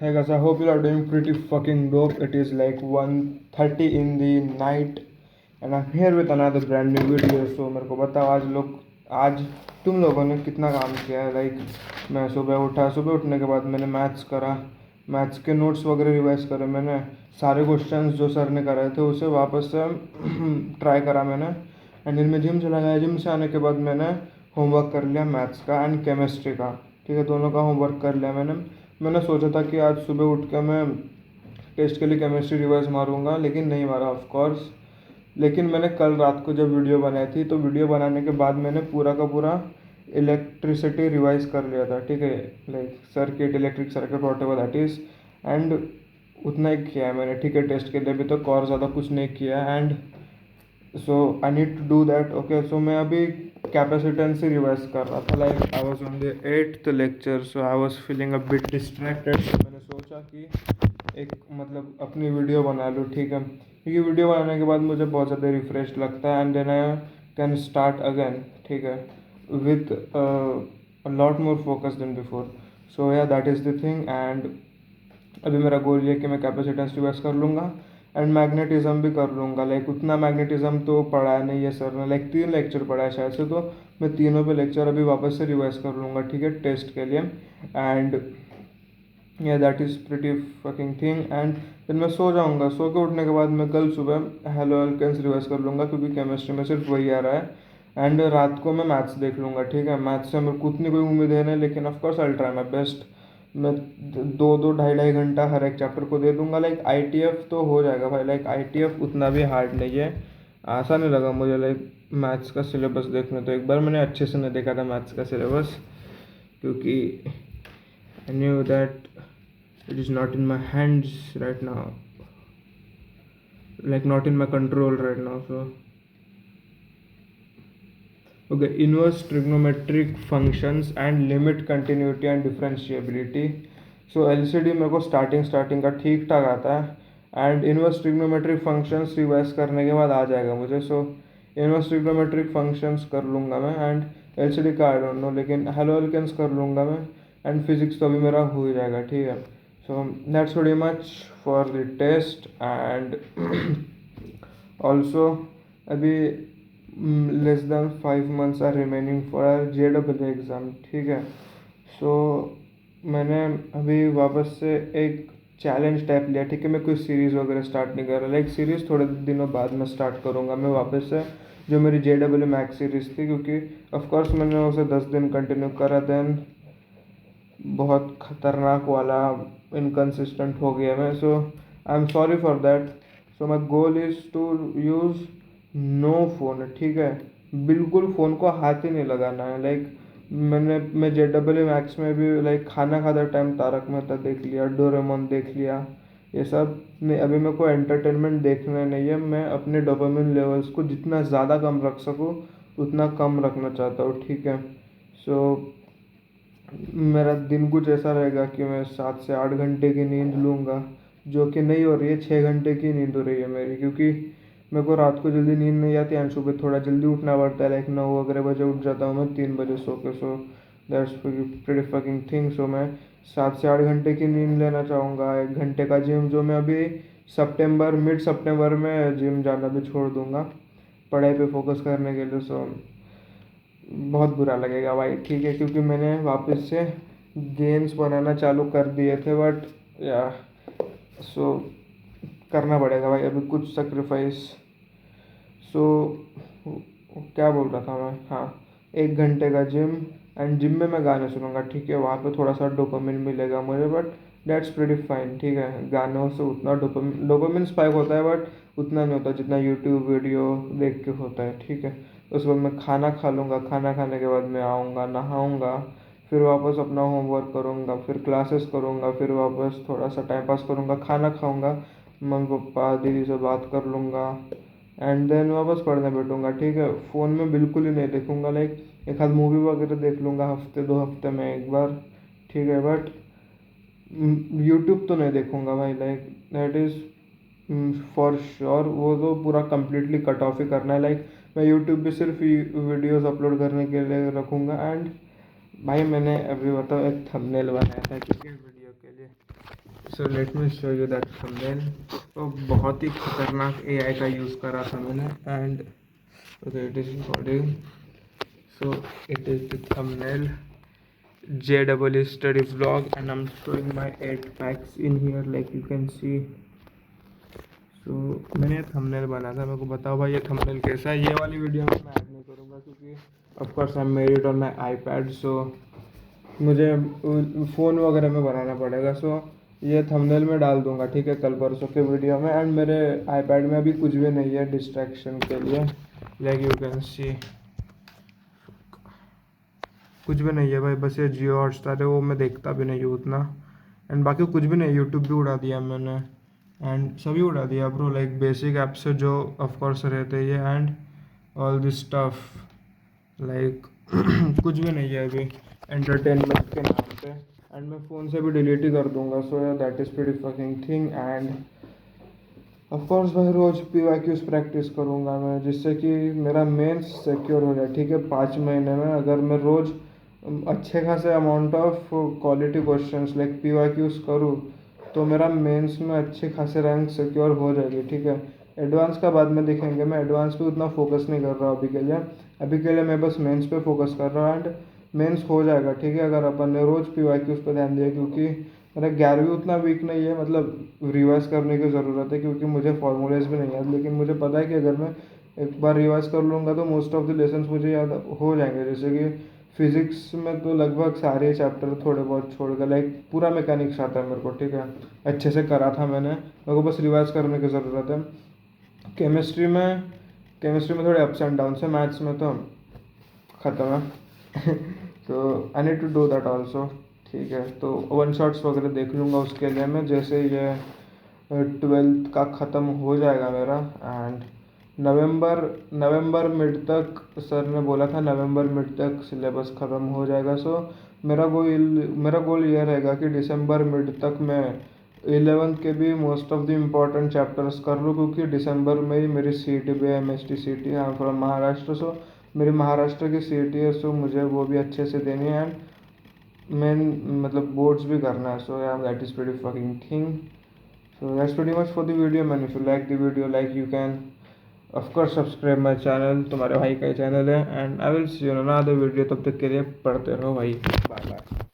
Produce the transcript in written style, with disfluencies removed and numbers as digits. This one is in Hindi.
Hey guys, I hope you are doing pretty fucking dope. It is like 1:30 in the night and I'm here with another brand new video. So मेरे को बताओ आज तुम लोगों ने कितना काम किया है। मैं सुबह उठने के बाद मैंने मैथ्स करा, मैथ्स के नोट्स वगैरह रिवाइज करे मैंने, सारे क्वेश्चंस जो सर ने कराए थे उसे वापस से ट्राई करा मैंने। एंड फिर मैं जिम चला गया। जिम से आने के बाद मैंने होमवर्क कर लिया मैथ्स का एंड केमिस्ट्री का। ठीक है, दोनों का होमवर्क कर लिया मैंने सोचा था कि आज सुबह उठ कर मैं टेस्ट के लिए केमिस्ट्री रिवाइज मारूंगा, लेकिन नहीं मारा ऑफ कोर्स। लेकिन मैंने कल रात को जब वीडियो बनाई थी तो वीडियो बनाने के बाद मैंने पूरा का पूरा इलेक्ट्रिसिटी रिवाइज कर लिया था। ठीक है, like circuit, electric circuit what ever that is. And उतना ही किया है मैंने। ठीक है, टेस्ट के लिए भी तो और ज़्यादा कुछ नहीं किया। And so I need to do that. Okay, so मैं अभी कैपेसिटेंस ही रिवाइज कर रहा था। Like I was on the 8th lecture, so I was feeling a bit distracted. तो मैंने सोचा कि एक मतलब अपनी वीडियो बना लूँ। ठीक है, क्योंकि वीडियो बनाने के बाद मुझे बहुत ज़्यादा रिफ्रेश लगता है and then I can start again. ठीक है, with lot more focus then before. So yeah that is the thing. And अभी मेरा गोल ये है कि मैं कैपेसिटेंस रिवर्स कर लूँगा एंड मैग्नेटिज्म भी कर लूँगा। लाइक उतना मैग्नेटिज्म तो पढ़ाया नहीं है सर ने, लाइक 3 लेक्चर पढ़ा है शायद से, तो मैं तीनों पे लेक्चर अभी वापस से रिवाइज कर लूँगा। ठीक है, टेस्ट के लिए। एंड या that is pretty fucking thing. And फिर मैं सो जाऊँगा। सो के उठने के बाद मैं कल सुबह हेलो एल्केन्स रिवाइज कर लूँगा, क्योंकि केमिस्ट्री में सिर्फ वही आ रहा है। एंड रात को मैं मैथ्स देख लूँगा। ठीक है, मैथ्स से मेरे को उतनी कोई उम्मीद है नहीं, लेकिन of course I try my best. मैं 2-2 ढाई घंटा हर एक चैप्टर को दे दूंगा। लाइक आईटीएफ तो हो जाएगा भाई। लाइक आईटीएफ उतना भी हार्ड नहीं है, आसान नहीं लगा मुझे। लाइक मैथ्स का सिलेबस देखने तो एक बार मैंने अच्छे से नहीं देखा था मैथ्स का सिलेबस, क्योंकि I knew that it is not in my hands right now, like not in my control right now. So okay, inverse trigonometric functions and limit continuity and differentiability. So LCD मेरे को स्टार्टिंग का ठीक ठाक आता है and inverse trigonometric functions revise करने के बाद आ जाएगा मुझे। सो इनवर्स ट्रिग्नोमेट्रिक फंक्शंस कर लूँगा मैं एंड एलसीडी का आई डोंट नो, लेकिन हेलो एल्केन्स कर लूँगा मैं। एंड फिजिक्स तो अभी मेरा हो ही जाएगा। ठीक है, so that's very much for the test. And also अभी less than 5 months are remaining for our JEE exam. ठीक है, सो मैंने अभी वापस से एक चैलेंज टाइप लिया। ठीक है, मैं कोई सीरीज़ वगैरह स्टार्ट नहीं कर रहा। लाइक सीरीज़ थोड़े दिनों बाद में स्टार्ट करूँगा मैं वापस से, जो मेरी JEE मैथ्स सीरीज़ थी, क्योंकि ऑफकोर्स मैंने उसे 10 दिन कंटिन्यू करा, देन बहुत ख़तरनाक वाला इनकन्सिस्टेंट हो गया मैं। So I am sorry for that. So my goal is to use no phone. ठीक है, बिल्कुल फ़ोन को हाथ ही नहीं लगाना है। लाइक मैं JEE मैथ्स में भी लाइक खाना खाते टाइम तारक मेहता देख लिया, डोरेमोन देख लिया, ये सब नहीं। अभी मेरे को एंटरटेनमेंट देखना नहीं है। मैं अपने डोपामिन लेवल्स को जितना ज़्यादा कम रख सकूँ उतना कम रखना चाहता हूँ। ठीक है, सो मेरा दिन कुछ ऐसा रहेगा कि मैं 7 से 8 घंटे की नींद लूँगा, जो कि नहीं हो रही है। 6 घंटे की नींद हो रही है मेरी, क्योंकि मेरे को रात को जल्दी नींद नहीं आती एंड सुबह थोड़ा जल्दी उठना पड़ता है। लाइक 9 वगैरह बजे उठ जाता हूँ मैं, 3 बजे सो के। So that's pretty fucking thing. So मैं 7 से 8 घंटे की नींद लेना चाहूँगा। 1 घंटे का जिम, जो मैं अभी मिड सितंबर में जिम जाना भी छोड़ दूँगा पढ़ाई पे फोकस करने के लिए। सो बहुत बुरा लगेगा भाई। ठीक है, क्योंकि मैंने वापस से गेम्स बनाना चालू कर दिए थे, बट या सो करना पड़ेगा भाई अभी कुछ सेक्रीफाइस। सो क्या बोल रहा था मैं, हाँ, 1 घंटे का जिम एंड जिम में मैं गाने सुनूंगा। ठीक है, वहाँ पे थोड़ा सा डोपामिन मिलेगा मुझे, बट दैट्स प्रीटी फाइन। ठीक है, गानों से उतना डोपामिन स्पाइक होता है, बट उतना नहीं होता जितना यूट्यूब वीडियो देख के होता है। ठीक है, उसके बाद मैं खाना खा लूँगा। खाना खाने के बाद मैं आऊँगा, नहाऊँगा, फिर वापस अपना होमवर्क करूँगा, फिर क्लासेस करूँगा, फिर वापस थोड़ा सा टाइम पास करूँगा, खाना खाऊँगा, मम्मी पापा दीदी से बात कर लूँगा एंड देन वापस पढ़ने बैठूँगा। ठीक है, फ़ोन में बिल्कुल ही नहीं देखूँगा। लाइक एक आध मूवी वगैरह देख लूँगा हफ्ते 2 हफ्ते में एक बार। ठीक है, बट यूट्यूब तो नहीं देखूँगा भाई। Like that is for sure. वो तो पूरा कम्प्लीटली कट ऑफ ही करना है। लाइक मैं यूट्यूब पे सिर्फ वीडियोस अपलोड करने के लिए रखूँगा। एंड भाई मैंने अभी बताओ एक थंबनेल बनाया था किसी वीडियो के लिए, so let me show you that thumbnail. तो बहुत ही खतरनाक एआई का यूज़ करा था मैंने and okay it is recording. So it is the thumbnail JEE study vlog and I'm showing my 8 packs in here like you can see। सो मैंने ये थंबनेल बना था, मेरे को बताओ भाई ये थंबनेल कैसा है। ये वाली वीडियो में मैं ऐड नहीं करूँगा क्योंकि of course I made it on my iPad, so मुझे फ़ोन वगैरह में बनाना पड़ेगा। सो ये थंबनेल में डाल दूंगा, ठीक है, कल परसों के वीडियो में। एंड मेरे आईपैड में अभी कुछ भी नहीं है डिस्ट्रैक्शन के लिए, लाइक यू कैन सी कुछ भी नहीं है भाई, बस ये जियो हॉटस्टार है, वो मैं देखता भी नहीं हूँ उतना। एंड बाकी कुछ भी नहीं, यूट्यूब भी उड़ा दिया मैंने एंड सभी उड़ा दिया ब्रो, लाइक बेसिक ऐप से जो ऑफकोर्स रहते ही है and all this stuff like कुछ भी नहीं है अभी एंटरटेनमेंट के नाम पे। एंड मैं फ़ोन से भी डिलीट ही कर दूंगा। So that is pretty fucking thing. End of course भाई रोज़ PYQs प्रैक्टिस करूँगा मैं, जिससे कि मेरा मेंस सिक्योर हो जाए, ठीक है। 5 महीने में अगर मैं रोज़ अच्छे खासे amount of quality questions like PYQs करूँ तो मेरा मेंस में अच्छे खासे रैंक सिक्योर हो जाएगी, ठीक है। एडवांस का बाद में देखेंगे, मैं एडवांस पे उतना फोकस नहीं कर रहा हूँ अभी के लिए। अभी के लिए मैं बस मेंस पे फोकस कर रहा हूँ एंड मेंस हो जाएगा, ठीक है, अगर अपन ने रोज़ PYQs पे ध्यान दिया। क्योंकि मेरा 11वीं उतना वीक नहीं है, मतलब रिवाइज करने की ज़रूरत है क्योंकि मुझे फॉर्मूलेज भी नहीं याद। लेकिन मुझे पता है कि अगर मैं एक बार रिवाइज कर लूँगा तो मोस्ट ऑफ द लेसन्स मुझे याद हो जाएंगे। जैसे कि फिज़िक्स में तो लगभग सारे चैप्टर थोड़े बहुत छोड़ कर लाइक पूरा मैकेनिक्स आता है मेरे को, ठीक है, अच्छे से करा था मैंने, मेरे को बस रिवाइज करने की ज़रूरत है। केमिस्ट्री में थोड़े अप्स एंड डाउन्स है, मैथ्स में तो ख़त्म है। तो I need to do that also, ठीक है। तो वन शॉट्स वगैरह देख लूँगा उसके लिए मैं, जैसे ये 12th का ख़त्म हो जाएगा मेरा। एंड नवंबर मिड तक सर ने बोला था, नवंबर मिड तक सिलेबस ख़त्म हो जाएगा। सो मेरा गोल ये रहेगा कि दिसंबर मिड तक मैं 11th के भी most of the important chapters कर लूँ, क्योंकि दिसंबर में ही मेरी CET भी है, MST CET है फ्रॉम महाराष्ट्र। सो मेरी महाराष्ट्र की CET है, सो मुझे वो भी अच्छे से देनी है एंड मेन मतलब बोर्ड्स भी करना है। सो yeah that is pretty fucking thing. So that's pretty much for the video man। If you like the video, like you can of course subscribe my channel, तुम्हारे भाई का ही चैनल है। And I will see you in another video. तब तक के लिए पढ़ते रहो भाई, बाय बाय।